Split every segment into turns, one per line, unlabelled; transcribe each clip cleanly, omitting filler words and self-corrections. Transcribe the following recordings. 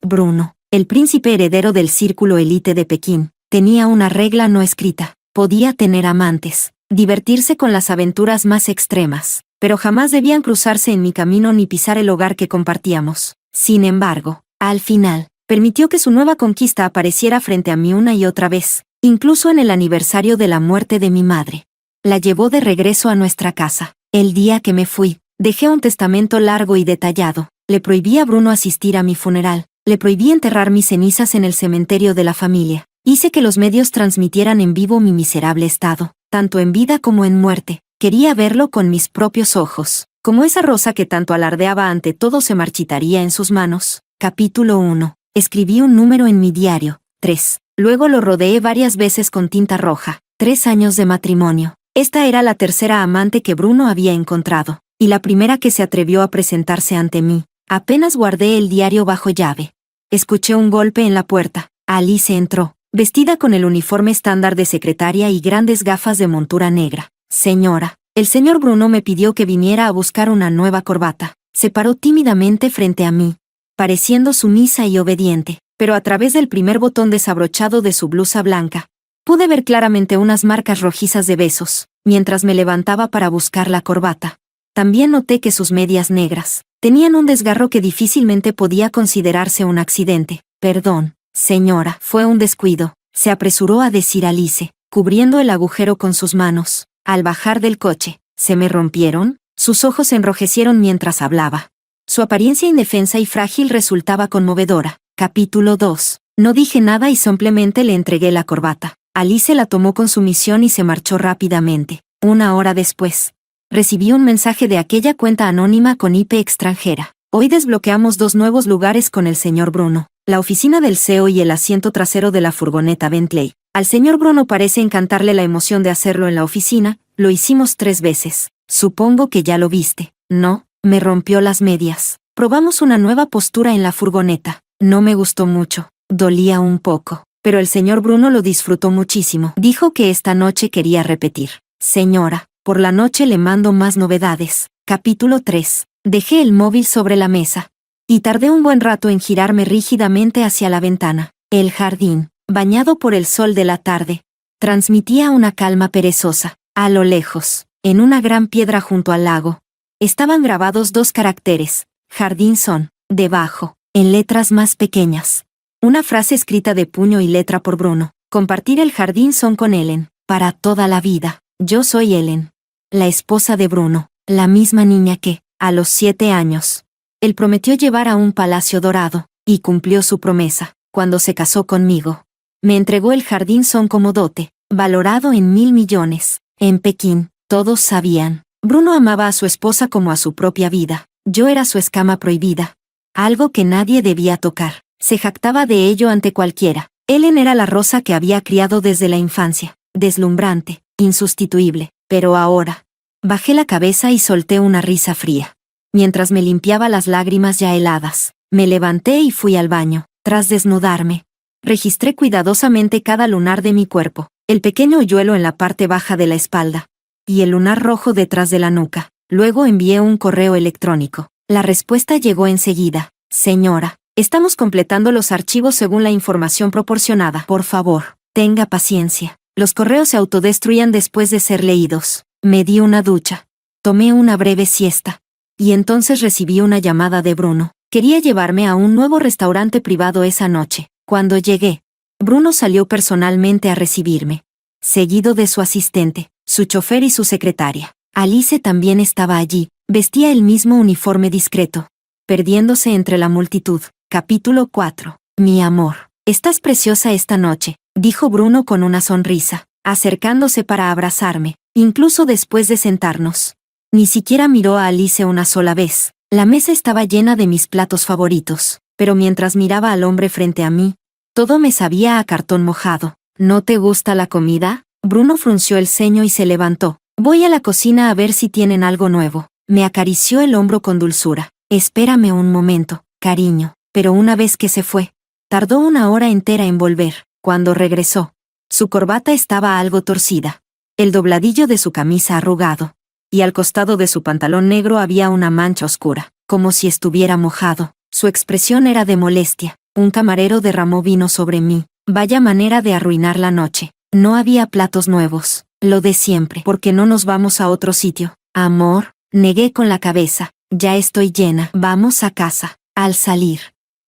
Bruno, el príncipe heredero del círculo élite de Pekín, tenía una regla no escrita: podía tener amantes, divertirse con las aventuras más extremas, pero jamás debían cruzarse en mi camino ni pisar el hogar que compartíamos. Sin embargo, al final, permitió que su nueva conquista apareciera frente a mí una y otra vez, incluso en el aniversario de la muerte de mi madre. La llevó de regreso a nuestra casa. El día que me fui, dejé un testamento largo y detallado. Le prohibí a Bruno asistir a mi funeral, le prohibí enterrar mis cenizas en el cementerio de la familia. Hice que los medios transmitieran en vivo mi miserable estado, tanto en vida como en muerte. Quería verlo con mis propios ojos, como esa rosa que tanto alardeaba ante todo se marchitaría en sus manos. Capítulo 1. Escribí un número en mi diario, 3. Luego lo rodeé varias veces con tinta roja. 3 años de matrimonio. Esta era la tercera amante que Bruno había encontrado, y la primera que se atrevió a presentarse ante mí. Apenas guardé el diario bajo llave. Escuché un golpe en la puerta. Alice entró, vestida con el uniforme estándar de secretaria y grandes gafas de montura negra. Señora, el señor Bruno me pidió que viniera a buscar una nueva corbata. Se paró tímidamente frente a mí, pareciendo sumisa y obediente, pero a través del primer botón desabrochado de su blusa blanca, pude ver claramente unas marcas rojizas de besos, mientras me levantaba para buscar la corbata. También noté que sus medias negras tenían un desgarro que difícilmente podía considerarse un accidente. Perdón, señora, fue un descuido, se apresuró a decir Alice, cubriendo el agujero con sus manos. Al bajar del coche, ¿se me rompieron? Sus ojos se enrojecieron mientras hablaba. Su apariencia indefensa y frágil resultaba conmovedora. Capítulo 2. No dije nada y simplemente le entregué la corbata. Alice la tomó con sumisión y se marchó rápidamente. 1 hora después, recibí un mensaje de aquella cuenta anónima con IP extranjera. Hoy desbloqueamos 2 nuevos lugares con el señor Bruno, la oficina del CEO y el asiento trasero de la furgoneta Bentley. Al señor Bruno parece encantarle la emoción de hacerlo en la oficina. Lo hicimos 3 veces. Supongo que ya lo viste. No, me rompió las medias. Probamos una nueva postura en la furgoneta. No me gustó mucho. Dolía un poco. Pero el señor Bruno lo disfrutó muchísimo. Dijo que esta noche quería repetir. Señora, por la noche le mando más novedades. Capítulo 3. Dejé el móvil sobre la mesa. Y tardé un buen rato en girarme rígidamente hacia la ventana. El jardín, bañado por el sol de la tarde, transmitía una calma perezosa. A lo lejos, en una gran piedra junto al lago, estaban grabados 2 caracteres. Jardín son, debajo, en letras más pequeñas. Una frase escrita de puño y letra por Bruno. Compartir el jardín son con Ellen, para toda la vida. Yo soy Ellen, la esposa de Bruno, la misma niña que, a los 7 años, él prometió llevar a un palacio dorado, y cumplió su promesa, cuando se casó conmigo. Me entregó el jardín son como dote, valorado en 1.000 millones. En Pekín, todos sabían. Bruno amaba a su esposa como a su propia vida. Yo era su escama prohibida. Algo que nadie debía tocar. Se jactaba de ello ante cualquiera. Ellen era la rosa que había criado desde la infancia. Deslumbrante, insustituible. Pero ahora, bajé la cabeza y solté una risa fría. Mientras me limpiaba las lágrimas ya heladas, me levanté y fui al baño. Tras desnudarme, registré cuidadosamente cada lunar de mi cuerpo. El pequeño hoyuelo en la parte baja de la espalda, y el lunar rojo detrás de la nuca. Luego envié un correo electrónico. La respuesta llegó enseguida. Señora, estamos completando los archivos según la información proporcionada. Por favor, tenga paciencia. Los correos se autodestruían después de ser leídos. Me di una ducha. Tomé una breve siesta. Y entonces recibí una llamada de Bruno. Quería llevarme a un nuevo restaurante privado esa noche. Cuando llegué, Bruno salió personalmente a recibirme, seguido de su asistente, su chofer y su secretaria. Alice también estaba allí, vestía el mismo uniforme discreto, perdiéndose entre la multitud. Capítulo 4. Mi amor, estás preciosa esta noche, dijo Bruno con una sonrisa, acercándose para abrazarme, incluso después de sentarnos. Ni siquiera miró a Alice una sola vez. La mesa estaba llena de mis platos favoritos, pero mientras miraba al hombre frente a mí, todo me sabía a cartón mojado. ¿No te gusta la comida? Bruno frunció el ceño y se levantó. Voy a la cocina a ver si tienen algo nuevo. Me acarició el hombro con dulzura. Espérame un momento, cariño. Pero una vez que se fue, tardó 1 hora entera en volver. Cuando regresó, su corbata estaba algo torcida, el dobladillo de su camisa arrugado, y al costado de su pantalón negro había una mancha oscura, como si estuviera mojado. Su expresión era de molestia. Un camarero derramó vino sobre mí. Vaya manera de arruinar la noche. No había platos nuevos. Lo de siempre. ¿Por qué no nos vamos a otro sitio? Amor, negué con la cabeza. Ya estoy llena. Vamos a casa. Al salir,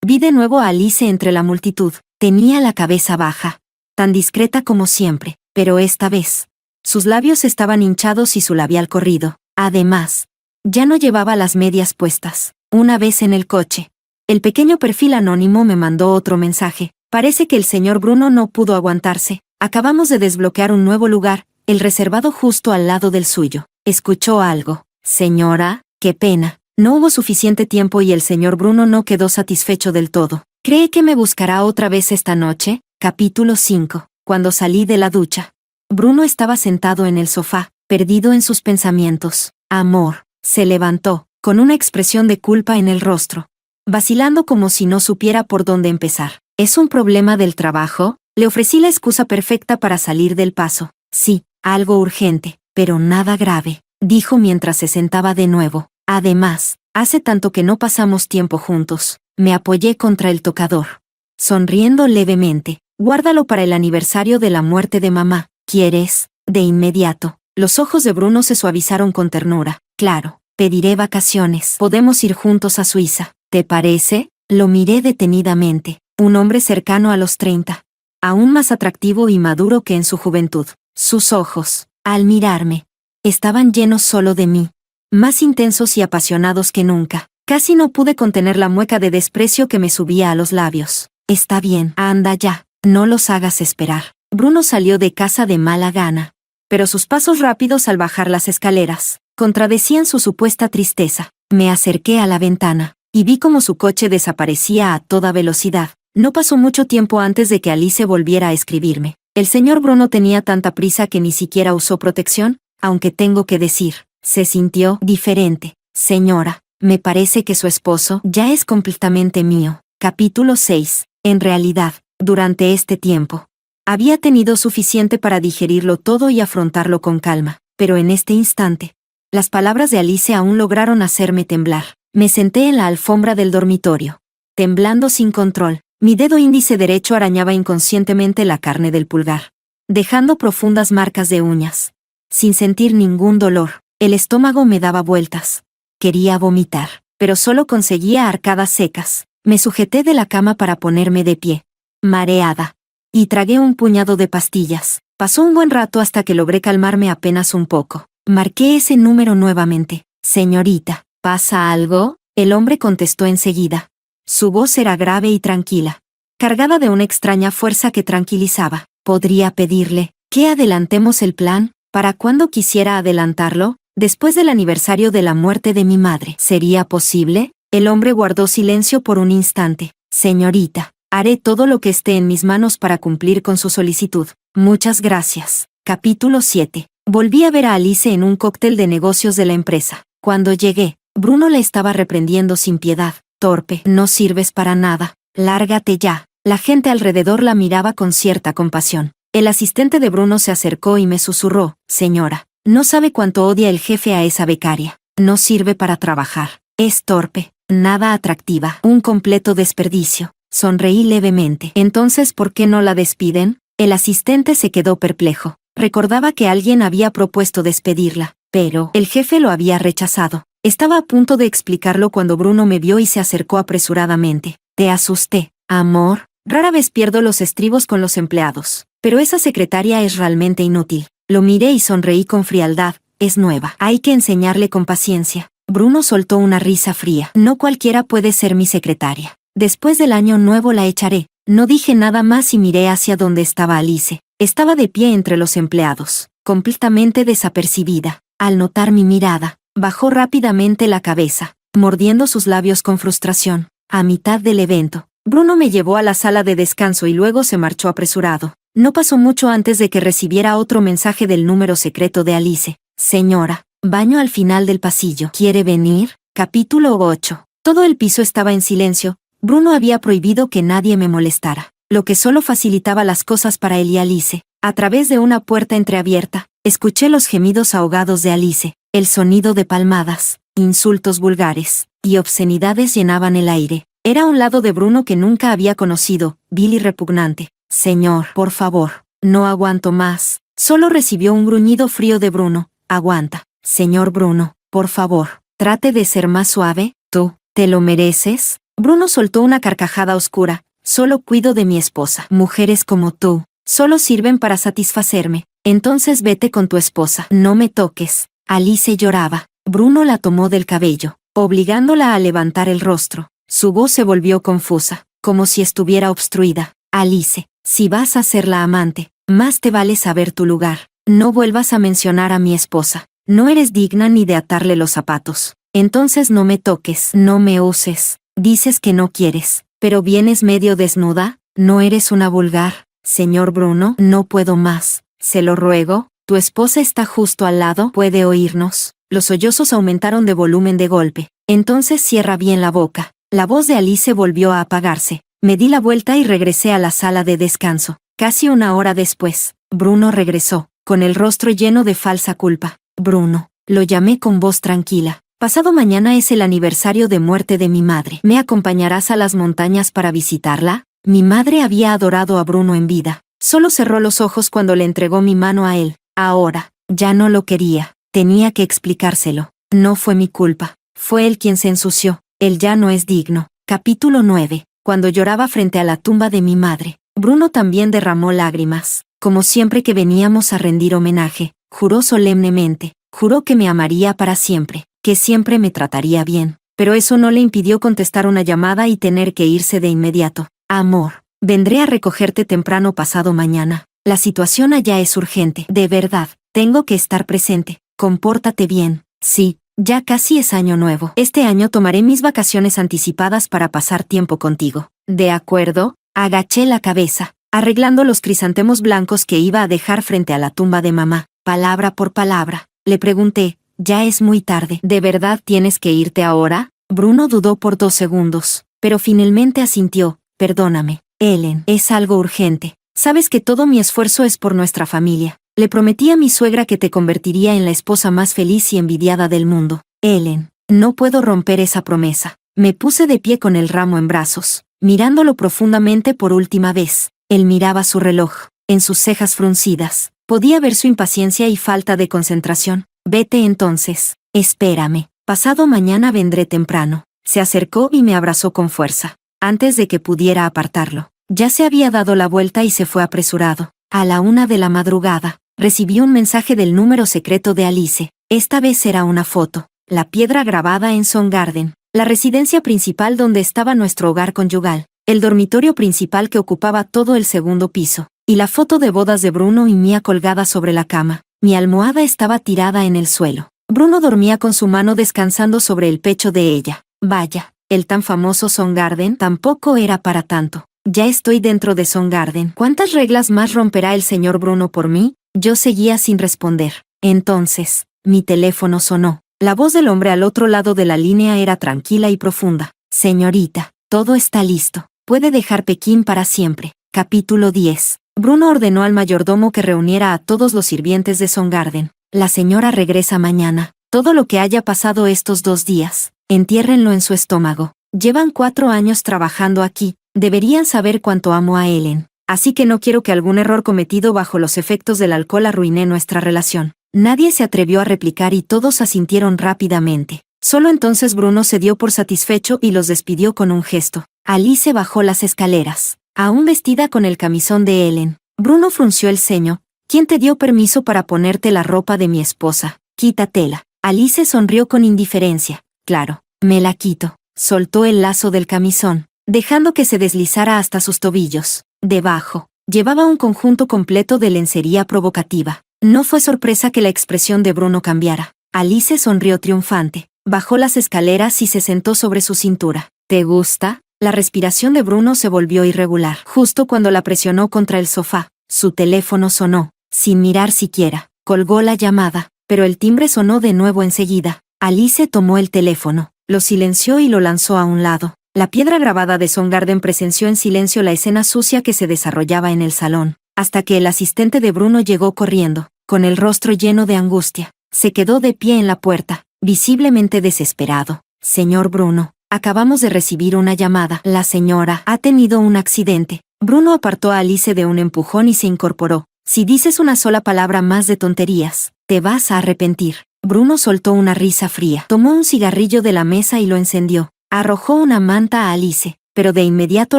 vi de nuevo a Alice entre la multitud. Tenía la cabeza baja. Tan discreta como siempre, pero esta vez. Sus labios estaban hinchados y su labial corrido. Además, ya no llevaba las medias puestas. Una vez en el coche, el pequeño perfil anónimo me mandó otro mensaje. Parece que el señor Bruno no pudo aguantarse. Acabamos de desbloquear un nuevo lugar, el reservado justo al lado del suyo. ¿Escuchó algo? Señora, qué pena. No hubo suficiente tiempo y el señor Bruno no quedó satisfecho del todo. ¿Cree que me buscará otra vez esta noche? Capítulo 5. Cuando salí de la ducha, Bruno estaba sentado en el sofá, perdido en sus pensamientos. Amor, se levantó, con una expresión de culpa en el rostro, vacilando como si no supiera por dónde empezar. ¿Es un problema del trabajo? Le ofrecí la excusa perfecta para salir del paso. Sí, algo urgente, pero nada grave, dijo mientras se sentaba de nuevo. Además, hace tanto que no pasamos tiempo juntos. Me apoyé contra el tocador, sonriendo levemente. Guárdalo para el aniversario de la muerte de mamá. ¿Quieres? De inmediato. Los ojos de Bruno se suavizaron con ternura. Claro, pediré vacaciones. Podemos ir juntos a Suiza. ¿Te parece? Lo miré detenidamente. Un hombre cercano a los 30. Aún más atractivo y maduro que en su juventud. Sus ojos, al mirarme, estaban llenos solo de mí. Más intensos y apasionados que nunca. Casi no pude contener la mueca de desprecio que me subía a los labios. Está bien, anda ya, no los hagas esperar. Bruno salió de casa de mala gana. Pero sus pasos rápidos al bajar las escaleras contradecían su supuesta tristeza. Me acerqué a la ventana y vi cómo su coche desaparecía a toda velocidad. No pasó mucho tiempo antes de que Alice volviera a escribirme. El señor Bruno tenía tanta prisa que ni siquiera usó protección, aunque tengo que decir, se sintió diferente. Señora, me parece que su esposo ya es completamente mío. Capítulo 6. En realidad, durante este tiempo, había tenido suficiente para digerirlo todo y afrontarlo con calma, pero en este instante, las palabras de Alice aún lograron hacerme temblar. Me senté en la alfombra del dormitorio, temblando sin control. Mi dedo índice derecho arañaba inconscientemente la carne del pulgar, dejando profundas marcas de uñas. Sin sentir ningún dolor, el estómago me daba vueltas. Quería vomitar, pero solo conseguía arcadas secas. Me sujeté de la cama para ponerme de pie, mareada, y tragué un puñado de pastillas. Pasó un buen rato hasta que logré calmarme apenas un poco. Marqué ese número nuevamente. Señorita, ¿pasa algo? El hombre contestó enseguida. Su voz era grave y tranquila, cargada de una extraña fuerza que tranquilizaba. ¿Podría pedirle que adelantemos el plan? ¿Para cuándo quisiera adelantarlo? Después del aniversario de la muerte de mi madre. ¿Sería posible? El hombre guardó silencio por un instante. Señorita, haré todo lo que esté en mis manos para cumplir con su solicitud. Muchas gracias. Capítulo 7. Volví a ver a Alice en un cóctel de negocios de la empresa. Cuando llegué, Bruno la estaba reprendiendo sin piedad. Torpe, no sirves para nada. Lárgate ya. La gente alrededor la miraba con cierta compasión. El asistente de Bruno se acercó y me susurró. Señora, no sabe cuánto odia el jefe a esa becaria. No sirve para trabajar. Es torpe, nada atractiva. Un completo desperdicio. Sonreí levemente. Entonces, ¿por qué no la despiden? El asistente se quedó perplejo. Recordaba que alguien había propuesto despedirla, pero el jefe lo había rechazado. Estaba a punto de explicarlo cuando Bruno me vio y se acercó apresuradamente. Te asusté, amor. Rara vez pierdo los estribos con los empleados, pero esa secretaria es realmente inútil. Lo miré y sonreí con frialdad. Es nueva. Hay que enseñarle con paciencia. Bruno soltó una risa fría. No cualquiera puede ser mi secretaria. Después del año nuevo la echaré. No dije nada más y miré hacia donde estaba Alice. Estaba de pie entre los empleados, completamente desapercibida. Al notar mi mirada, bajó rápidamente la cabeza, mordiendo sus labios con frustración. A mitad del evento, Bruno me llevó a la sala de descanso y luego se marchó apresurado. No pasó mucho antes de que recibiera otro mensaje del número secreto de Alice. Señora, baño al final del pasillo. ¿Quiere venir? Capítulo 8. Todo el piso estaba en silencio. Bruno había prohibido que nadie me molestara, lo que solo facilitaba las cosas para él y Alice. A través de una puerta entreabierta, escuché los gemidos ahogados de Alice. El sonido de palmadas, insultos vulgares y obscenidades llenaban el aire. Era un lado de Bruno que nunca había conocido, vil y repugnante. Señor, por favor, no aguanto más. Solo recibió un gruñido frío de Bruno. Aguanta. Señor Bruno, por favor, trate de ser más suave. Tú, ¿te lo mereces? Bruno soltó una carcajada oscura. Solo cuido de mi esposa. Mujeres como tú, solo sirven para satisfacerme. Entonces vete con tu esposa. No me toques. Alice lloraba. Bruno la tomó del cabello, obligándola a levantar el rostro. Su voz se volvió confusa, como si estuviera obstruida. Alice, si vas a ser la amante, más te vale saber tu lugar. No vuelvas a mencionar a mi esposa. No eres digna ni de atarle los zapatos. Entonces no me toques, no me uses. Dices que no quieres, pero vienes medio desnuda. ¿No eres una vulgar? Señor Bruno, no puedo más. Se lo ruego, tu esposa está justo al lado, puede oírnos. Los sollozos aumentaron de volumen de golpe. Entonces cierra bien la boca. La voz de Alice volvió a apagarse. Me di la vuelta y regresé a la sala de descanso. Casi una hora después, Bruno regresó, con el rostro lleno de falsa culpa. Bruno, lo llamé con voz tranquila. Pasado mañana es el aniversario de muerte de mi madre. ¿Me acompañarás a las montañas para visitarla? Mi madre había adorado a Bruno en vida. Solo cerró los ojos cuando le entregó mi mano a él. Ahora, ya no lo quería. Tenía que explicárselo. No fue mi culpa. Fue él quien se ensució. Él ya no es digno. Capítulo 9. Cuando lloraba frente a la tumba de mi madre, Bruno también derramó lágrimas. Como siempre que veníamos a rendir homenaje, juró solemnemente. Juró que me amaría para siempre, que siempre me trataría bien. Pero eso no le impidió contestar una llamada y tener que irse de inmediato. Amor, vendré a recogerte temprano pasado mañana. La situación allá es urgente. De verdad, tengo que estar presente. Compórtate bien. Sí, ya casi es año nuevo. Este año tomaré mis vacaciones anticipadas para pasar tiempo contigo. ¿De acuerdo? Agaché la cabeza, arreglando los crisantemos blancos que iba a dejar frente a la tumba de mamá. Palabra por palabra, le pregunté, ya es muy tarde. ¿De verdad tienes que irte ahora? Bruno dudó por 2 segundos, pero finalmente asintió. Perdóname, Ellen, es algo urgente. Sabes que todo mi esfuerzo es por nuestra familia. Le prometí a mi suegra que te convertiría en la esposa más feliz y envidiada del mundo. Ellen, no puedo romper esa promesa. Me puse de pie con el ramo en brazos, mirándolo profundamente por última vez. Él miraba su reloj, en sus cejas fruncidas. Podía ver su impaciencia y falta de concentración. Vete entonces. Espérame. Pasado mañana vendré temprano. Se acercó y me abrazó con fuerza. Antes de que pudiera apartarlo, ya se había dado la vuelta y se fue apresurado. A la 1 de la madrugada, recibí un mensaje del número secreto de Alice. Esta vez era una foto. La piedra grabada en Soundgarden, la residencia principal donde estaba nuestro hogar conyugal, el dormitorio principal que ocupaba todo el segundo piso, y la foto de bodas de Bruno y mía colgada sobre la cama. Mi almohada estaba tirada en el suelo. Bruno dormía con su mano descansando sobre el pecho de ella. Vaya, el tan famoso Soundgarden tampoco era para tanto. Ya estoy dentro de Soundgarden. ¿Cuántas reglas más romperá el señor Bruno por mí? Yo seguía sin responder. Entonces, mi teléfono sonó. La voz del hombre al otro lado de la línea era tranquila y profunda. Señorita, todo está listo. Puede dejar Pekín para siempre. Capítulo 10. Bruno ordenó al mayordomo que reuniera a todos los sirvientes de Soundgarden. La señora regresa mañana. Todo lo que haya pasado estos 2 días, entiérrenlo en su estómago. Llevan 4 años trabajando aquí. Deberían saber cuánto amo a Ellen. Así que no quiero que algún error cometido bajo los efectos del alcohol arruine nuestra relación. Nadie se atrevió a replicar y todos asintieron rápidamente. Solo entonces Bruno se dio por satisfecho y los despidió con un gesto. Alice bajó las escaleras, aún vestida con el camisón de Ellen. Bruno frunció el ceño. ¿Quién te dio permiso para ponerte la ropa de mi esposa? Quítatela. Alice sonrió con indiferencia. Claro, me la quito. Soltó el lazo del camisón, dejando que se deslizara hasta sus tobillos. Debajo, llevaba un conjunto completo de lencería provocativa. No fue sorpresa que la expresión de Bruno cambiara. Alice sonrió triunfante, bajó las escaleras y se sentó sobre su cintura. ¿Te gusta? La respiración de Bruno se volvió irregular. Justo cuando la presionó contra el sofá, su teléfono sonó. Sin mirar siquiera, colgó la llamada, pero el timbre sonó de nuevo enseguida. Alice tomó el teléfono, lo silenció y lo lanzó a un lado. La piedra grabada de Soundgarden presenció en silencio la escena sucia que se desarrollaba en el salón, hasta que el asistente de Bruno llegó corriendo, con el rostro lleno de angustia. Se quedó de pie en la puerta, visiblemente desesperado. Señor Bruno, Acabamos de recibir una llamada. La señora ha tenido un accidente. Bruno apartó a Alice de un empujón y se incorporó. Si dices una sola palabra más de tonterías, te vas a arrepentir. Bruno soltó una risa fría. Tomó un cigarrillo de la mesa y lo encendió. Arrojó una manta a Alice, pero de inmediato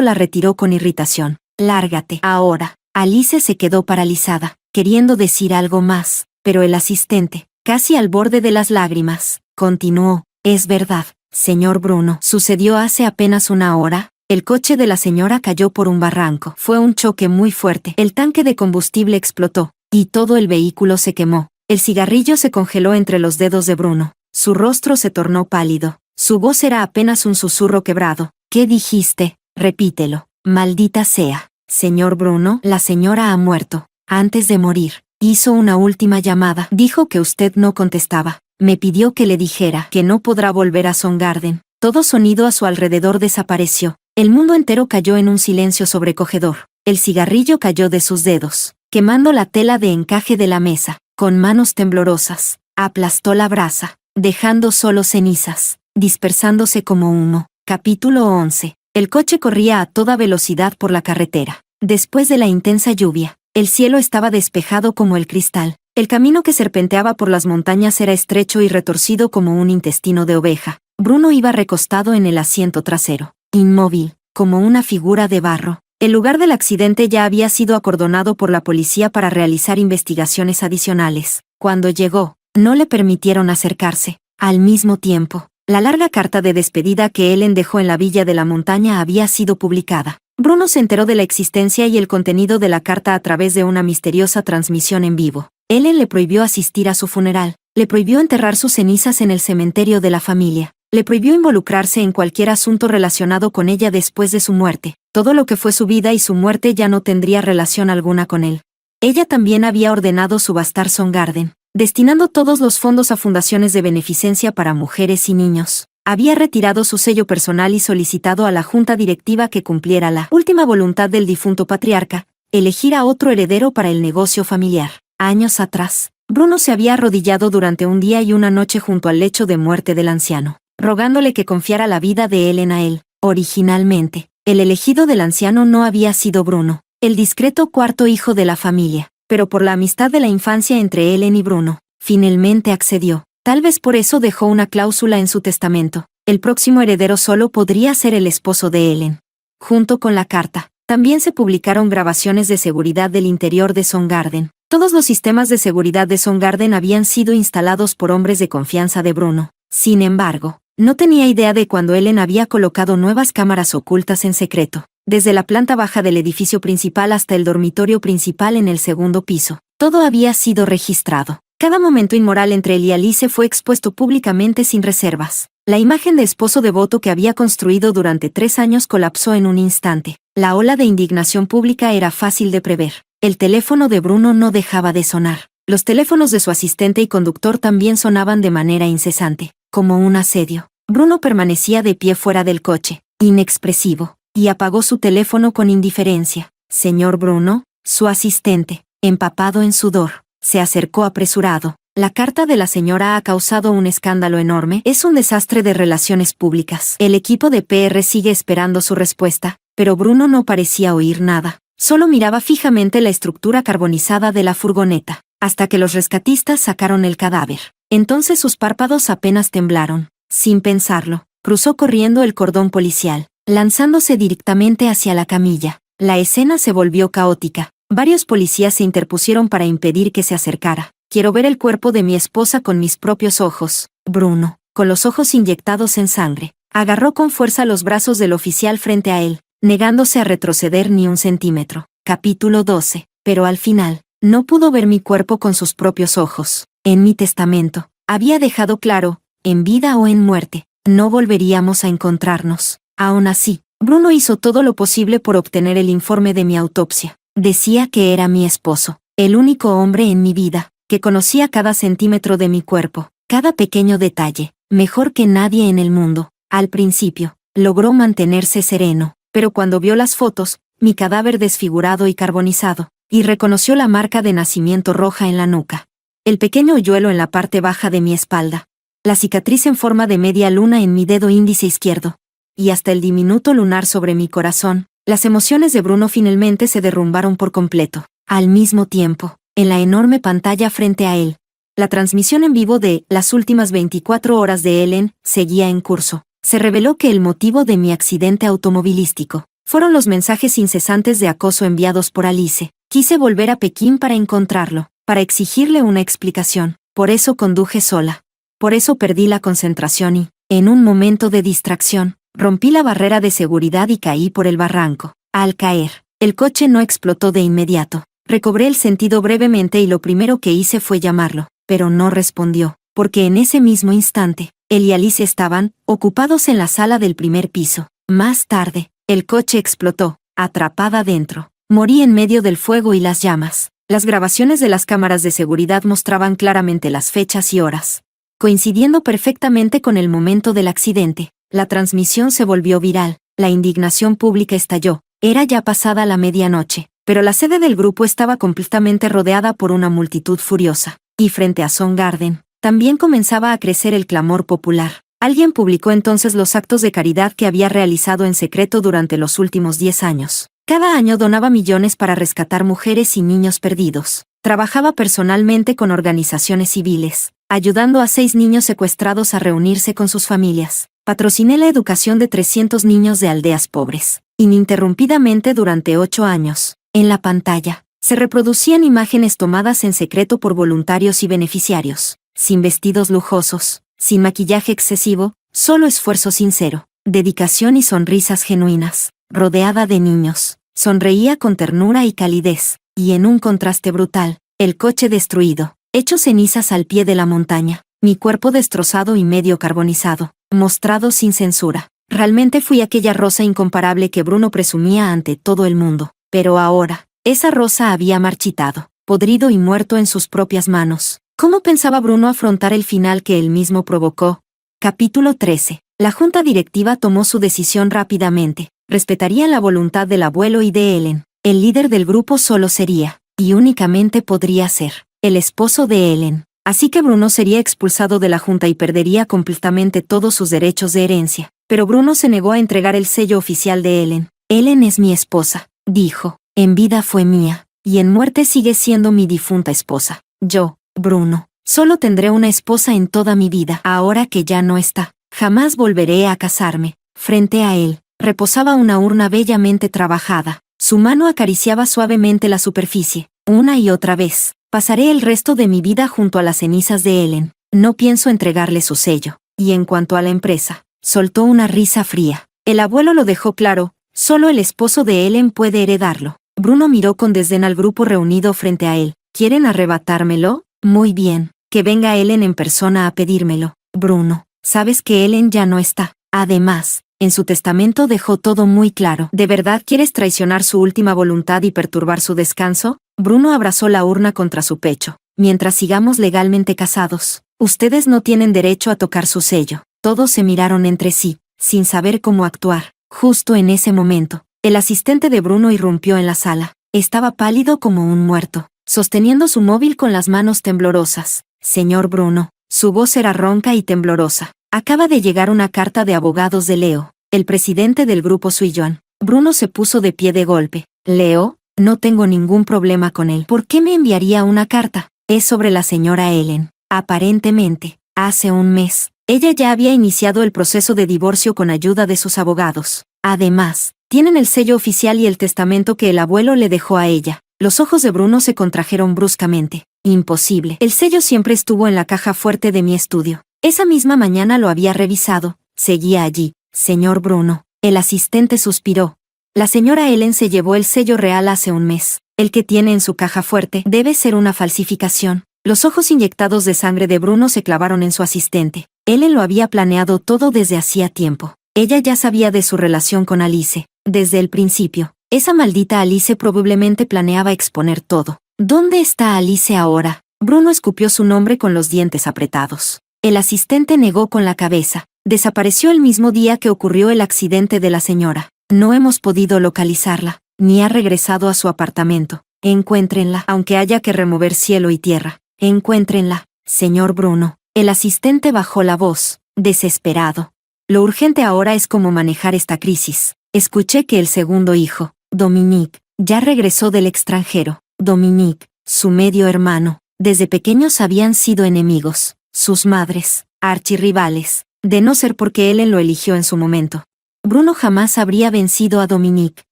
la retiró con irritación. Lárgate. Ahora. Alice se quedó paralizada, queriendo decir algo más, pero el asistente, casi al borde de las lágrimas, continuó. Es verdad, señor Bruno. Sucedió hace apenas una hora. El coche de la señora cayó por un barranco. Fue un choque muy fuerte. El tanque de combustible explotó, y todo el vehículo se quemó. El cigarrillo se congeló entre los dedos de Bruno. Su rostro se tornó pálido. Su voz era apenas un susurro quebrado. ¿Qué dijiste? Repítelo. Maldita sea. Señor Bruno, la señora ha muerto. Antes de morir, hizo una última llamada. Dijo que usted no contestaba. Me pidió que le dijera que no podrá volver a Soundgarden. Todo sonido a su alrededor desapareció. El mundo entero cayó en un silencio sobrecogedor. El cigarrillo cayó de sus dedos, quemando la tela de encaje de la mesa. Con manos temblorosas, aplastó la brasa, dejando solo cenizas, dispersándose como humo. Capítulo 11. El coche corría a toda velocidad por la carretera. Después de la intensa lluvia, el cielo estaba despejado como el cristal. El camino que serpenteaba por las montañas era estrecho y retorcido como un intestino de oveja. Bruno iba recostado en el asiento trasero, inmóvil, como una figura de barro. El lugar del accidente ya había sido acordonado por la policía para realizar investigaciones adicionales. Cuando llegó, no le permitieron acercarse. Al mismo tiempo, la larga carta de despedida que Ellen dejó en la villa de la montaña había sido publicada. Bruno se enteró de la existencia y el contenido de la carta a través de una misteriosa transmisión en vivo. Ellen le prohibió asistir a su funeral, le prohibió enterrar sus cenizas en el cementerio de la familia, le prohibió involucrarse en cualquier asunto relacionado con ella después de su muerte. Todo lo que fue su vida y su muerte ya no tendría relación alguna con él. Ella también había ordenado subastar Soundgarden, destinando todos los fondos a fundaciones de beneficencia para mujeres y niños. Había retirado su sello personal y solicitado a la junta directiva que cumpliera la última voluntad del difunto patriarca, elegir a otro heredero para el negocio familiar. Años atrás, Bruno se había arrodillado durante un día y una noche junto al lecho de muerte del anciano, rogándole que confiara la vida de Ellen a él. Originalmente, el elegido del anciano no había sido Bruno, el discreto cuarto hijo de la familia, pero por la amistad de la infancia entre Ellen y Bruno, finalmente accedió. Tal vez por eso dejó una cláusula en su testamento. El próximo heredero solo podría ser el esposo de Ellen. Junto con la carta, también se publicaron grabaciones de seguridad del interior de Soundgarden. Todos los sistemas de seguridad de Soundgarden habían sido instalados por hombres de confianza de Bruno. Sin embargo, no tenía idea de cuando Ellen había colocado nuevas cámaras ocultas en secreto, desde la planta baja del edificio principal hasta el dormitorio principal en el segundo piso. Todo había sido registrado. Cada momento inmoral entre él y Alice fue expuesto públicamente sin reservas. La imagen de esposo devoto que había construido durante 3 años colapsó en un instante. La ola de indignación pública era fácil de prever. El teléfono de Bruno no dejaba de sonar. Los teléfonos de su asistente y conductor también sonaban de manera incesante, como un asedio. Bruno permanecía de pie fuera del coche, inexpresivo, y apagó su teléfono con indiferencia. Señor Bruno, su asistente, empapado en sudor, se acercó apresurado. La carta de la señora ha causado un escándalo enorme. Es un desastre de relaciones públicas. El equipo de PR sigue esperando su respuesta, pero Bruno no parecía oír nada. Solo miraba fijamente la estructura carbonizada de la furgoneta, hasta que los rescatistas sacaron el cadáver. Entonces sus párpados apenas temblaron. Sin pensarlo, cruzó corriendo el cordón policial, lanzándose directamente hacia la camilla. La escena se volvió caótica. Varios policías se interpusieron para impedir que se acercara. Quiero ver el cuerpo de mi esposa con mis propios ojos. Bruno, con los ojos inyectados en sangre, agarró con fuerza los brazos del oficial frente a él, negándose a retroceder ni un centímetro. Capítulo 12. Pero al final, no pudo ver mi cuerpo con sus propios ojos. En mi testamento, había dejado claro, en vida o en muerte, no volveríamos a encontrarnos. Aún así, Bruno hizo todo lo posible por obtener el informe de mi autopsia. Decía que era mi esposo, el único hombre en mi vida, que conocía cada centímetro de mi cuerpo, cada pequeño detalle, mejor que nadie en el mundo. Al principio, logró mantenerse sereno, pero cuando vio las fotos, mi cadáver desfigurado y carbonizado, y reconoció la marca de nacimiento roja en la nuca, el pequeño hoyuelo en la parte baja de mi espalda, la cicatriz en forma de media luna en mi dedo índice izquierdo, y hasta el diminuto lunar sobre mi corazón. Las emociones de Bruno finalmente se derrumbaron por completo. Al mismo tiempo, en la enorme pantalla frente a él, la transmisión en vivo de Las últimas 24 horas de Ellen seguía en curso. Se reveló que el motivo de mi accidente automovilístico fueron los mensajes incesantes de acoso enviados por Alice. Quise volver a Pekín para encontrarlo, para exigirle una explicación. Por eso conduje sola. Por eso perdí la concentración y, en un momento de distracción, rompí la barrera de seguridad y caí por el barranco. Al caer, el coche no explotó de inmediato. Recobré el sentido brevemente y lo primero que hice fue llamarlo, pero no respondió, porque en ese mismo instante, él y Alice estaban ocupados en la sala del primer piso. Más tarde, el coche explotó, atrapada dentro. Morí en medio del fuego y las llamas. Las grabaciones de las cámaras de seguridad mostraban claramente las fechas y horas. Coincidiendo perfectamente con el momento del accidente, la transmisión se volvió viral. La indignación pública estalló. Era ya pasada la medianoche, pero la sede del grupo estaba completamente rodeada por una multitud furiosa. Y frente a Song Garden, también comenzaba a crecer el clamor popular. Alguien publicó entonces los actos de caridad que había realizado en secreto durante los últimos 10 años. Cada año donaba millones para rescatar mujeres y niños perdidos. Trabajaba personalmente con organizaciones civiles, ayudando a 6 niños secuestrados a reunirse con sus familias. Patrociné la educación de 300 niños de aldeas pobres, ininterrumpidamente durante 8 años. En la pantalla, se reproducían imágenes tomadas en secreto por voluntarios y beneficiarios, sin vestidos lujosos, sin maquillaje excesivo, solo esfuerzo sincero, dedicación y sonrisas genuinas. Rodeada de niños, sonreía con ternura y calidez, y en un contraste brutal, el coche destruido, hecho cenizas al pie de la montaña, mi cuerpo destrozado y medio carbonizado, mostrado sin censura. Realmente fui aquella rosa incomparable que Bruno presumía ante todo el mundo, pero ahora, esa rosa había marchitado, podrido y muerto en sus propias manos. ¿Cómo pensaba Bruno afrontar el final que él mismo provocó? Capítulo 13. La junta directiva tomó su decisión rápidamente. Respetarían la voluntad del abuelo y de Ellen. El líder del grupo solo sería, y únicamente podría ser, el esposo de Ellen. Así que Bruno sería expulsado de la junta y perdería completamente todos sus derechos de herencia. Pero Bruno se negó a entregar el sello oficial de Ellen. Ellen es mi esposa, dijo. En vida fue mía, y en muerte sigue siendo mi difunta esposa. Yo, Bruno, solo tendré una esposa en toda mi vida. Ahora que ya no está, jamás volveré a casarme. Frente a él reposaba una urna bellamente trabajada. Su mano acariciaba suavemente la superficie. Una y otra vez, pasaré el resto de mi vida junto a las cenizas de Ellen. No pienso entregarle su sello. Y en cuanto a la empresa, soltó una risa fría. El abuelo lo dejó claro, solo el esposo de Ellen puede heredarlo. Bruno miró con desdén al grupo reunido frente a él. ¿Quieren arrebatármelo? Muy bien, que venga Ellen en persona a pedírmelo. Bruno, sabes que Ellen ya no está. Además, en su testamento dejó todo muy claro. ¿De verdad quieres traicionar su última voluntad y perturbar su descanso? Bruno abrazó la urna contra su pecho. Mientras sigamos legalmente casados, ustedes no tienen derecho a tocar su sello. Todos se miraron entre sí, sin saber cómo actuar. Justo en ese momento, el asistente de Bruno irrumpió en la sala. Estaba pálido como un muerto, sosteniendo su móvil con las manos temblorosas. Señor Bruno, su voz era ronca y temblorosa. Acaba de llegar una carta de abogados de Leo, el presidente del grupo Suillon. Bruno se puso de pie de golpe. ¿Leo? No tengo ningún problema con él. ¿Por qué me enviaría una carta? Es sobre la señora Ellen. Aparentemente, hace un mes, ella ya había iniciado el proceso de divorcio con ayuda de sus abogados. Además, tienen el sello oficial y el testamento que el abuelo le dejó a ella. Los ojos de Bruno se contrajeron bruscamente. Imposible. El sello siempre estuvo en la caja fuerte de mi estudio. Esa misma mañana lo había revisado. Seguía allí. Señor Bruno. El asistente suspiró. La señora Ellen se llevó el sello real hace un mes. El que tiene en su caja fuerte debe ser una falsificación. Los ojos inyectados de sangre de Bruno se clavaron en su asistente. Ellen lo había planeado todo desde hacía tiempo. Ella ya sabía de su relación con Alice. Desde el principio. Esa maldita Alice probablemente planeaba exponer todo. ¿Dónde está Alice ahora? Bruno escupió su nombre con los dientes apretados. El asistente negó con la cabeza. Desapareció el mismo día que ocurrió el accidente de la señora. No hemos podido localizarla, ni ha regresado a su apartamento. Encuéntrenla, aunque haya que remover cielo y tierra. Encuéntrenla, señor Bruno. El asistente bajó la voz, desesperado. Lo urgente ahora es cómo manejar esta crisis. Escuché que el segundo hijo, Dominique, ya regresó del extranjero. Dominique, su medio hermano, desde pequeños habían sido enemigos, sus madres, archirrivales, de no ser porque Ellen lo eligió en su momento. Bruno jamás habría vencido a Dominique,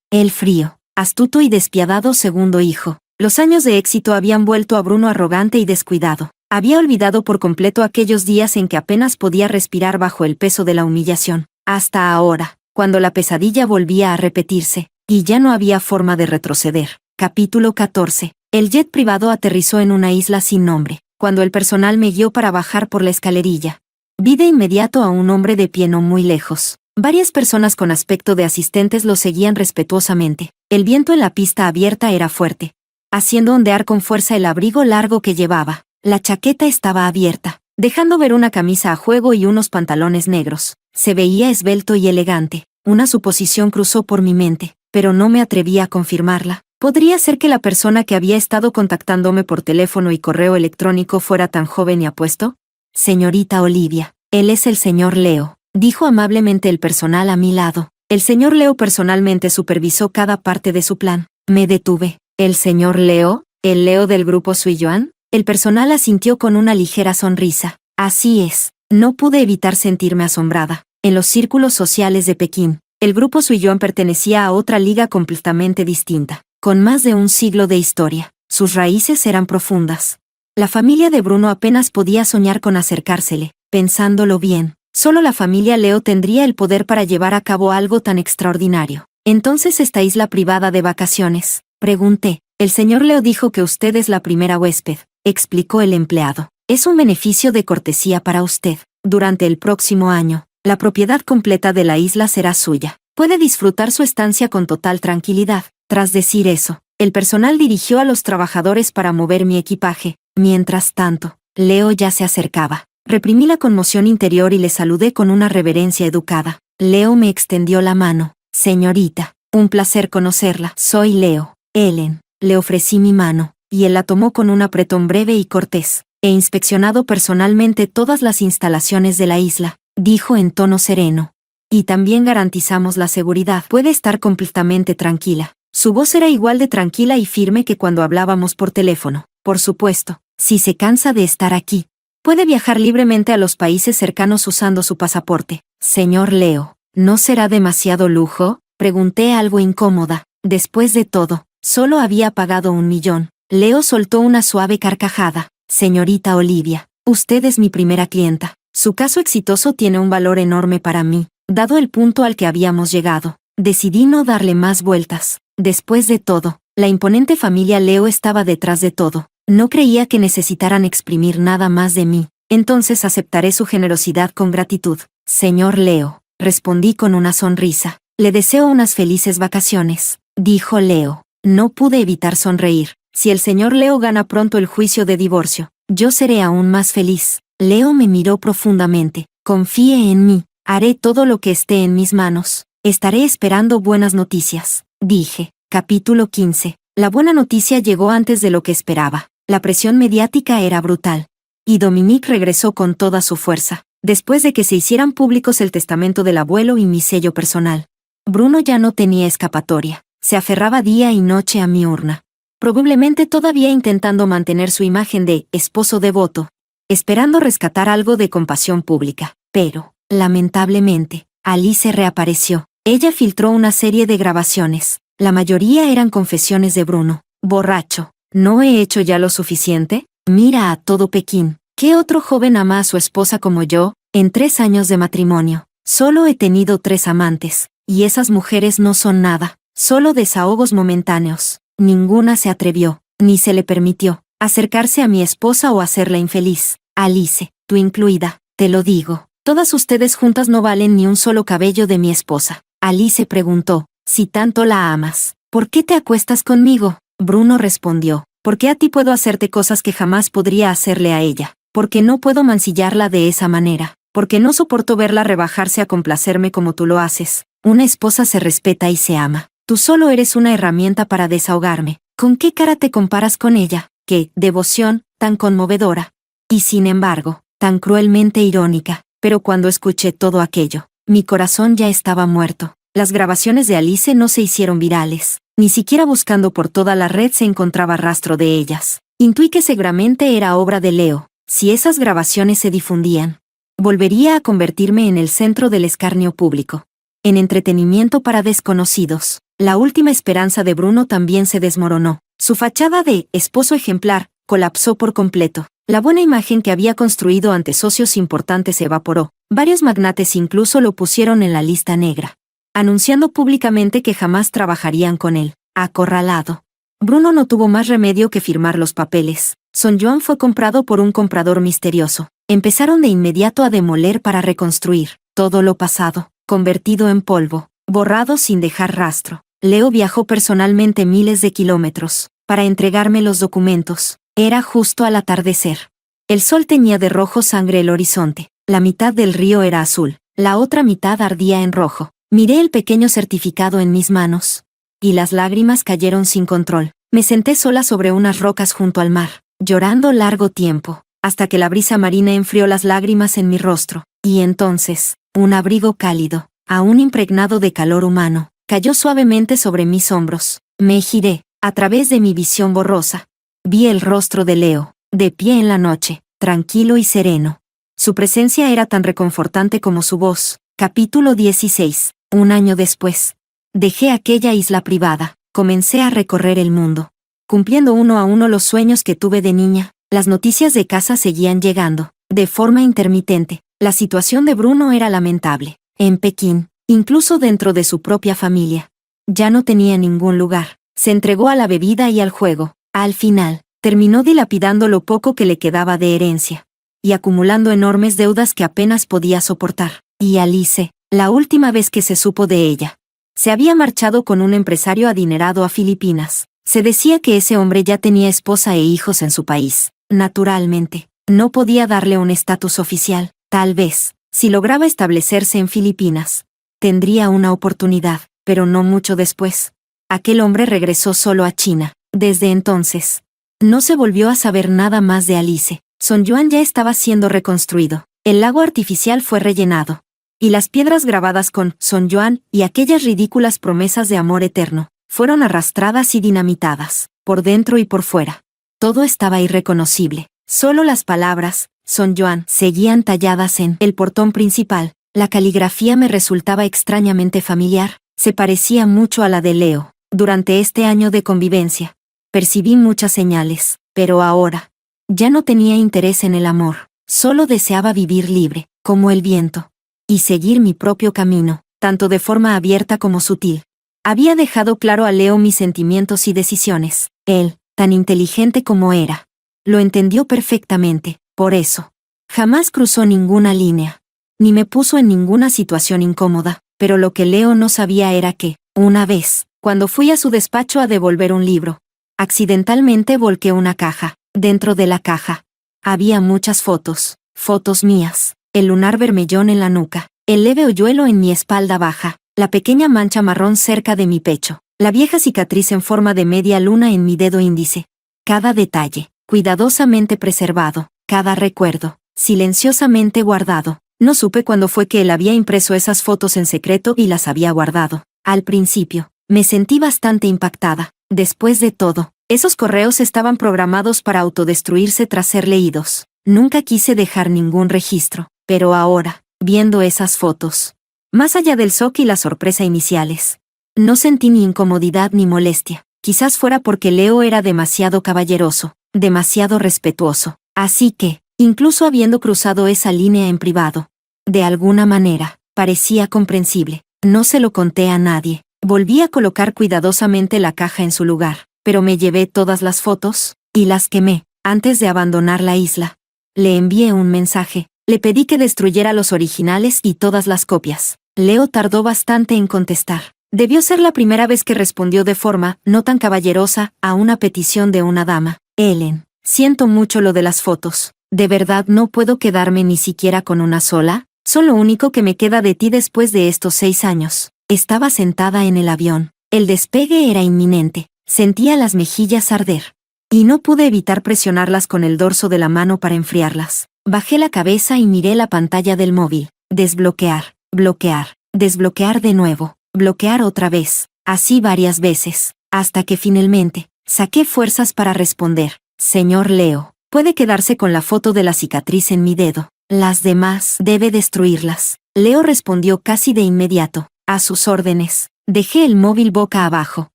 el frío, astuto y despiadado segundo hijo. Los años de éxito habían vuelto a Bruno arrogante y descuidado. Había olvidado por completo aquellos días en que apenas podía respirar bajo el peso de la humillación. Hasta ahora, cuando la pesadilla volvía a repetirse, y ya no había forma de retroceder. Capítulo 14. El jet privado aterrizó en una isla sin nombre. Cuando el personal me guió para bajar por la escalerilla, vi de inmediato a un hombre de pie no muy lejos. Varias personas con aspecto de asistentes lo seguían respetuosamente. El viento en la pista abierta era fuerte, haciendo ondear con fuerza el abrigo largo que llevaba. La chaqueta estaba abierta, dejando ver una camisa a juego y unos pantalones negros. Se veía esbelto y elegante. Una suposición cruzó por mi mente, pero no me atreví a confirmarla. ¿Podría ser que la persona que había estado contactándome por teléfono y correo electrónico fuera tan joven y apuesto? Señorita Olivia, él es el señor Leo, dijo amablemente el personal a mi lado. El señor Leo personalmente supervisó cada parte de su plan. Me detuve. ¿El señor Leo? ¿El Leo del grupo Suiyuan? El personal asintió con una ligera sonrisa. Así es. No pude evitar sentirme asombrada. En los círculos sociales de Pekín, el grupo Suiyuan pertenecía a otra liga completamente distinta, con más de un siglo de historia. Sus raíces eran profundas. La familia de Bruno apenas podía soñar con acercársele. Pensándolo bien, solo la familia Leo tendría el poder para llevar a cabo algo tan extraordinario. Entonces, ¿esta isla privada de vacaciones? Pregunté. El señor Leo dijo que usted es la primera huésped, explicó el empleado. Es un beneficio de cortesía para usted. Durante el próximo año, la propiedad completa de la isla será suya. Puede disfrutar su estancia con total tranquilidad. Tras decir eso, el personal dirigió a los trabajadores para mover mi equipaje. Mientras tanto, Leo ya se acercaba. Reprimí la conmoción interior y le saludé con una reverencia educada. Leo me extendió la mano. Señorita, un placer conocerla. Soy Leo. Ellen. Le ofrecí mi mano, y él la tomó con un apretón breve y cortés. He inspeccionado personalmente todas las instalaciones de la isla, dijo en tono sereno. Y también garantizamos la seguridad. Puede estar completamente tranquila. Su voz era igual de tranquila y firme que cuando hablábamos por teléfono. Por supuesto, si se cansa de estar aquí, puede viajar libremente a los países cercanos usando su pasaporte. Señor Leo, ¿no será demasiado lujo? Pregunté algo incómoda. Después de todo, solo había pagado 1 millón. Leo soltó una suave carcajada. Señorita Olivia, usted es mi primera clienta. Su caso exitoso tiene un valor enorme para mí. Dado el punto al que habíamos llegado, decidí no darle más vueltas. Después de todo, la imponente familia Leo estaba detrás de todo. No creía que necesitaran exprimir nada más de mí. Entonces aceptaré su generosidad con gratitud. Señor Leo, respondí con una sonrisa. Le deseo unas felices vacaciones, dijo Leo. No pude evitar sonreír. Si el señor Leo gana pronto el juicio de divorcio, yo seré aún más feliz. Leo me miró profundamente. Confíe en mí. Haré todo lo que esté en mis manos. Estaré esperando buenas noticias, dije. Capítulo 15. La buena noticia llegó antes de lo que esperaba. La presión mediática era brutal. Y Dominique regresó con toda su fuerza, después de que se hicieran públicos el testamento del abuelo y mi sello personal. Bruno ya no tenía escapatoria. Se aferraba día y noche a mi urna. Probablemente todavía intentando mantener su imagen de esposo devoto, esperando rescatar algo de compasión pública. Pero, lamentablemente, Alice reapareció. Ella filtró una serie de grabaciones. La mayoría eran confesiones de Bruno. Borracho. ¿No he hecho ya lo suficiente? Mira a todo Pekín. ¿Qué otro joven ama a su esposa como yo? En 3 años de matrimonio, solo he tenido 3 amantes. Y esas mujeres no son nada. Solo desahogos momentáneos. Ninguna se atrevió, ni se le permitió, acercarse a mi esposa o hacerla infeliz. Alice, tú incluida, te lo digo. Todas ustedes juntas no valen ni un solo cabello de mi esposa. Alice preguntó, si tanto la amas, ¿por qué te acuestas conmigo? Bruno respondió, porque a ti puedo hacerte cosas que jamás podría hacerle a ella. Porque no puedo mancillarla de esa manera. Porque no soporto verla rebajarse a complacerme como tú lo haces. Una esposa se respeta y se ama. Tú solo eres una herramienta para desahogarme. ¿Con qué cara te comparas con ella? ¡Qué devoción, tan conmovedora! Y sin embargo, tan cruelmente irónica. Pero cuando escuché todo aquello, Mi corazón ya estaba muerto. Las grabaciones de Alice no se hicieron virales. Ni siquiera buscando por toda la red se encontraba rastro de ellas. Intuí que seguramente era obra de Leo. Si esas grabaciones se difundían, volvería a convertirme en el centro del escarnio público. En entretenimiento para desconocidos, la última esperanza de Bruno también se desmoronó. Su fachada de esposo ejemplar colapsó por completo. La buena imagen que había construido ante socios importantes se evaporó. Varios magnates incluso lo pusieron en la lista negra, anunciando públicamente que jamás trabajarían con él. Acorralado, Bruno no tuvo más remedio que firmar los papeles. Son Juan fue comprado por un comprador misterioso. Empezaron de inmediato a demoler para reconstruir todo lo pasado, convertido en polvo, borrado sin dejar rastro. Leo viajó personalmente miles de kilómetros para entregarme los documentos. Era justo al atardecer. El sol teñía de rojo sangre el horizonte. La mitad del río era azul, la otra mitad ardía en rojo. Miré el pequeño certificado en mis manos, y las lágrimas cayeron sin control. Me senté sola sobre unas rocas junto al mar, llorando largo tiempo, hasta que la brisa marina enfrió las lágrimas en mi rostro. Y entonces, un abrigo cálido, aún impregnado de calor humano, cayó suavemente sobre mis hombros. Me giré, a través de mi visión borrosa. Vi el rostro de Leo, de pie en la noche, tranquilo y sereno. Su presencia era tan reconfortante como su voz. Capítulo 16. Un año después, dejé aquella isla privada, comencé a recorrer el mundo, cumpliendo uno a uno los sueños que tuve de niña. Las noticias de casa seguían llegando, de forma intermitente. La situación de Bruno era lamentable. En Pekín, incluso dentro de su propia familia, ya no tenía ningún lugar. Se entregó a la bebida y al juego. Al final, terminó dilapidando lo poco que le quedaba de herencia, y acumulando enormes deudas que apenas podía soportar. Y Alice, la última vez que se supo de ella, se había marchado con un empresario adinerado a Filipinas. Se decía que ese hombre ya tenía esposa e hijos en su país. Naturalmente, no podía darle un estatus oficial. Tal vez, si lograba establecerse en Filipinas, tendría una oportunidad, pero no mucho después. Aquel hombre regresó solo a China. Desde entonces, no se volvió a saber nada más de Alice. Son Juan ya estaba siendo reconstruido. El lago artificial fue rellenado, y las piedras grabadas con Son Juan y aquellas ridículas promesas de amor eterno fueron arrastradas y dinamitadas, por dentro y por fuera. Todo estaba irreconocible. Solo las palabras Son Juan seguían talladas en el portón principal. La caligrafía me resultaba extrañamente familiar. Se parecía mucho a la de Leo. Durante este año de convivencia, percibí muchas señales, pero ahora, ya no tenía interés en el amor. Solo deseaba vivir libre, como el viento, y seguir mi propio camino, tanto de forma abierta como sutil. Había dejado claro a Leo mis sentimientos y decisiones. Él, tan inteligente como era, lo entendió perfectamente. Por eso, jamás cruzó ninguna línea, ni me puso en ninguna situación incómoda. Pero lo que Leo no sabía era que, una vez, cuando fui a su despacho a devolver un libro, accidentalmente volqué una caja. Dentro de la caja había muchas fotos mías, el lunar vermellón en la nuca, el leve hoyuelo en mi espalda baja, la pequeña mancha marrón cerca de mi pecho, la vieja cicatriz en forma de media luna en mi dedo índice. Cada detalle, cuidadosamente preservado, cada recuerdo, silenciosamente guardado. No supe cuándo fue que él había impreso esas fotos en secreto y las había guardado. Al principio, me sentí bastante impactada. Después de todo, esos correos estaban programados para autodestruirse tras ser leídos. Nunca quise dejar ningún registro, pero ahora, viendo esas fotos, más allá del shock y la sorpresa iniciales, no sentí ni incomodidad ni molestia. Quizás fuera porque Leo era demasiado caballeroso, demasiado respetuoso. Así que, incluso habiendo cruzado esa línea en privado, de alguna manera, parecía comprensible. No se lo conté a nadie. Volví a colocar cuidadosamente la caja en su lugar, pero me llevé todas las fotos, y las quemé, antes de abandonar la isla. Le envié un mensaje, le pedí que destruyera los originales y todas las copias. Leo tardó bastante en contestar. Debió ser la primera vez que respondió de forma no tan caballerosa a una petición de una dama. Ellen, siento mucho lo de las fotos. ¿De verdad no puedo quedarme ni siquiera con una sola? Son lo único que me queda de ti después de estos 6 años. Estaba sentada en el avión. El despegue era inminente. Sentía las mejillas arder. Y no pude evitar presionarlas con el dorso de la mano para enfriarlas. Bajé la cabeza y miré la pantalla del móvil. Desbloquear. bloquear, desbloquear de nuevo, bloquear otra vez, así varias veces, hasta que finalmente, saqué fuerzas para responder: señor Leo, puede quedarse con la foto de la cicatriz en mi dedo. Las demás debe destruirlas. Leo respondió casi de inmediato: a sus órdenes. Dejé el móvil boca abajo.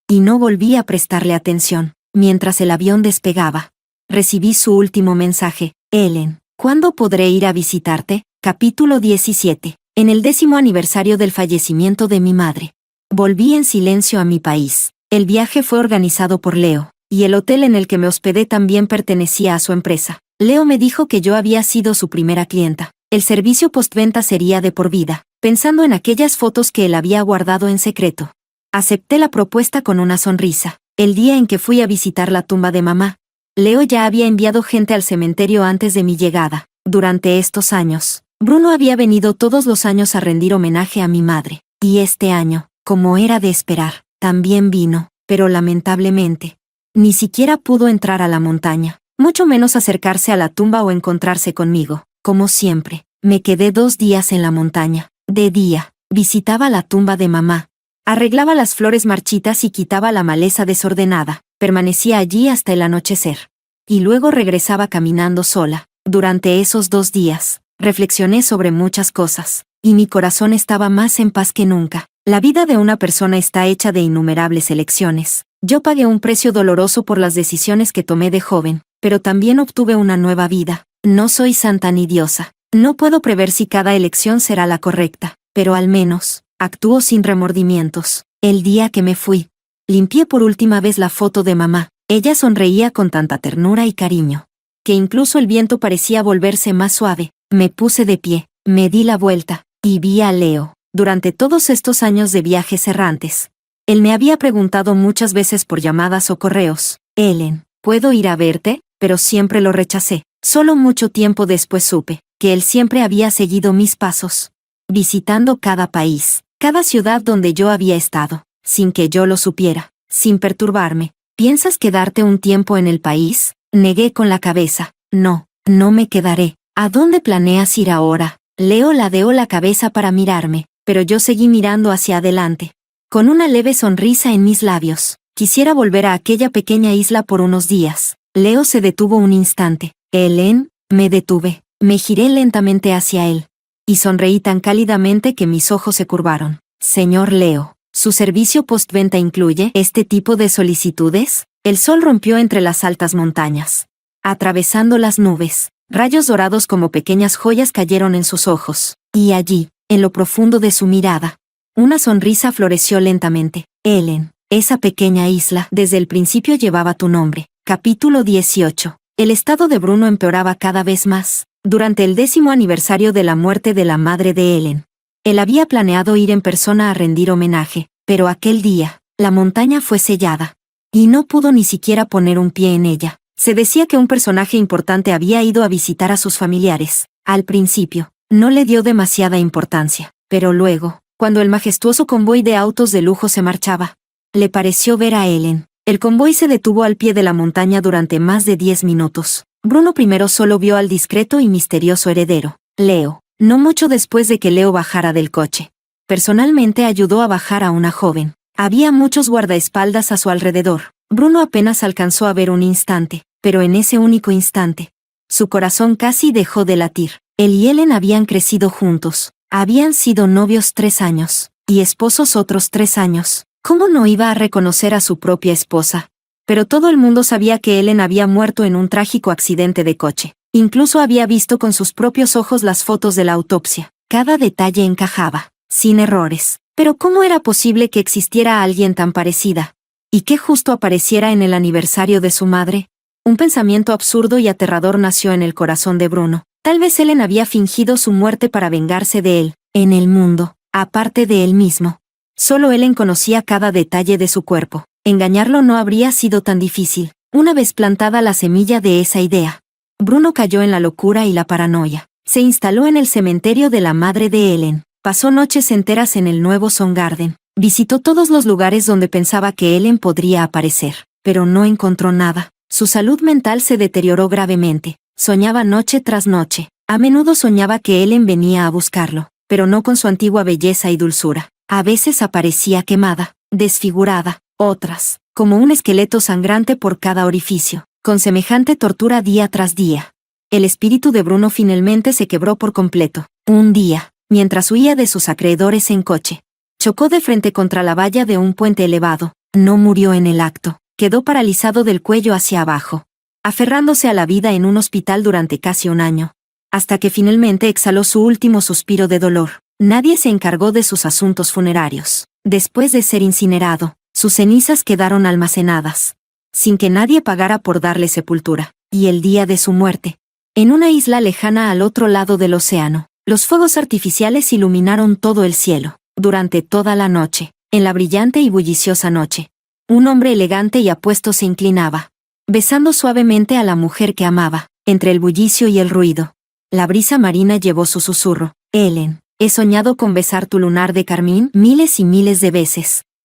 Y no volví a prestarle atención. Mientras el avión despegaba, recibí su último mensaje: Ellen, ¿cuándo podré ir a visitarte? Capítulo 17. En el 10º aniversario del fallecimiento de mi madre. Volví en silencio a mi país. El viaje fue organizado por Leo, y el hotel en el que me hospedé también pertenecía a su empresa. Leo me dijo que yo había sido su primera clienta. El servicio postventa sería de por vida, pensando en aquellas fotos que él había guardado en secreto. Acepté la propuesta con una sonrisa. El día en que fui a visitar la tumba de mamá, Leo ya había enviado gente al cementerio antes de mi llegada. Durante estos años, Bruno había venido todos los años a rendir homenaje a mi madre. Y este año, como era de esperar, también vino, pero lamentablemente, ni siquiera pudo entrar a la montaña, mucho menos acercarse a la tumba o encontrarse conmigo. Como siempre, me quedé 2 días en la montaña. De día, visitaba la tumba de mamá. Arreglaba las flores marchitas y quitaba la maleza desordenada. Permanecía allí hasta el anochecer. Y luego regresaba caminando sola. Durante esos 2 días, reflexioné sobre muchas cosas, y mi corazón estaba más en paz que nunca. La vida de una persona está hecha de innumerables elecciones. Yo pagué un precio doloroso por las decisiones que tomé de joven, pero también obtuve una nueva vida. No soy santa ni diosa. No puedo prever si cada elección será la correcta, pero al menos, actúo sin remordimientos. El día que me fui, limpié por última vez la foto de mamá. Ella sonreía con tanta ternura y cariño, que incluso el viento parecía volverse más suave. Me puse de pie, me di la vuelta, y vi a Leo. Durante todos estos años de viajes errantes, él me había preguntado muchas veces por llamadas o correos: Ellen, ¿puedo ir a verte? Pero siempre lo rechacé. Solo mucho tiempo después supe que él siempre había seguido mis pasos, visitando cada país, cada ciudad donde yo había estado, sin que yo lo supiera, sin perturbarme. ¿Piensas quedarte un tiempo en el país? Negué con la cabeza. No, no me quedaré. ¿A dónde planeas ir ahora? Leo ladeó la cabeza para mirarme, pero yo seguí mirando hacia adelante, con una leve sonrisa en mis labios. Quisiera volver a aquella pequeña isla por unos días. Leo se detuvo un instante. Ellen, me detuve. Me giré lentamente hacia él, y sonreí tan cálidamente que mis ojos se curvaron. Señor Leo, ¿su servicio postventa incluye este tipo de solicitudes? El sol rompió entre las altas montañas, atravesando las nubes. Rayos dorados como pequeñas joyas cayeron en sus ojos, y allí, en lo profundo de su mirada, una sonrisa floreció lentamente. Ellen, esa pequeña isla desde el principio llevaba tu nombre. Capítulo 18. El estado de Bruno empeoraba cada vez más. Durante el 10º aniversario de la muerte de la madre de Ellen, él había planeado ir en persona a rendir homenaje, pero aquel día, la montaña fue sellada, y no pudo ni siquiera poner un pie en ella. Se decía que un personaje importante había ido a visitar a sus familiares. Al principio, no le dio demasiada importancia, pero luego, cuando el majestuoso convoy de autos de lujo se marchaba, le pareció ver a Ellen. El convoy se detuvo al pie de la montaña durante más de 10 minutos. Bruno primero solo vio al discreto y misterioso heredero, Leo, no mucho después de que Leo bajara del coche. Personalmente ayudó a bajar a una joven. Había muchos guardaespaldas a su alrededor. Bruno apenas alcanzó a ver un instante, pero en ese único instante, su corazón casi dejó de latir. Él y Ellen habían crecido juntos. Habían sido novios 3 años, y esposos otros 3 años. ¿Cómo no iba a reconocer a su propia esposa? Pero todo el mundo sabía que Ellen había muerto en un trágico accidente de coche. Incluso había visto con sus propios ojos las fotos de la autopsia. Cada detalle encajaba, sin errores. Pero ¿cómo era posible que existiera alguien tan parecida? ¿Y que justo apareciera en el aniversario de su madre? Un pensamiento absurdo y aterrador nació en el corazón de Bruno. Tal vez Ellen había fingido su muerte para vengarse de él. En el mundo, aparte de él mismo, solo Ellen conocía cada detalle de su cuerpo. Engañarlo no habría sido tan difícil. Una vez plantada la semilla de esa idea, Bruno cayó en la locura y la paranoia. Se instaló en el cementerio de la madre de Ellen. Pasó noches enteras en el nuevo Soundgarden. Visitó todos los lugares donde pensaba que Ellen podría aparecer, pero no encontró nada. Su salud mental se deterioró gravemente. Soñaba noche tras noche. A menudo soñaba que Ellen venía a buscarlo. pero no con su antigua belleza y dulzura. A veces aparecía quemada, desfigurada, otras, como un esqueleto sangrante por cada orificio, con semejante tortura día tras día. El espíritu de Bruno finalmente se quebró por completo. Un día, mientras huía de sus acreedores en coche, chocó de frente contra la valla de un puente elevado. No murió en el acto, quedó paralizado del cuello hacia abajo, aferrándose a la vida en un hospital durante casi un año, hasta que finalmente exhaló su último suspiro de dolor. Nadie se encargó de sus asuntos funerarios. Después de ser incinerado, sus cenizas quedaron almacenadas, sin que nadie pagara por darle sepultura. Y el día de su muerte, en una isla lejana al otro lado del océano, los fuegos artificiales iluminaron todo el cielo. Durante toda la noche, en la brillante y bulliciosa noche, un hombre elegante y apuesto se inclinaba, besando suavemente a la mujer que amaba, entre el bullicio y el ruido. La brisa marina llevó su susurro. Helen, he soñado con besar tu lunar de carmín miles y miles de veces.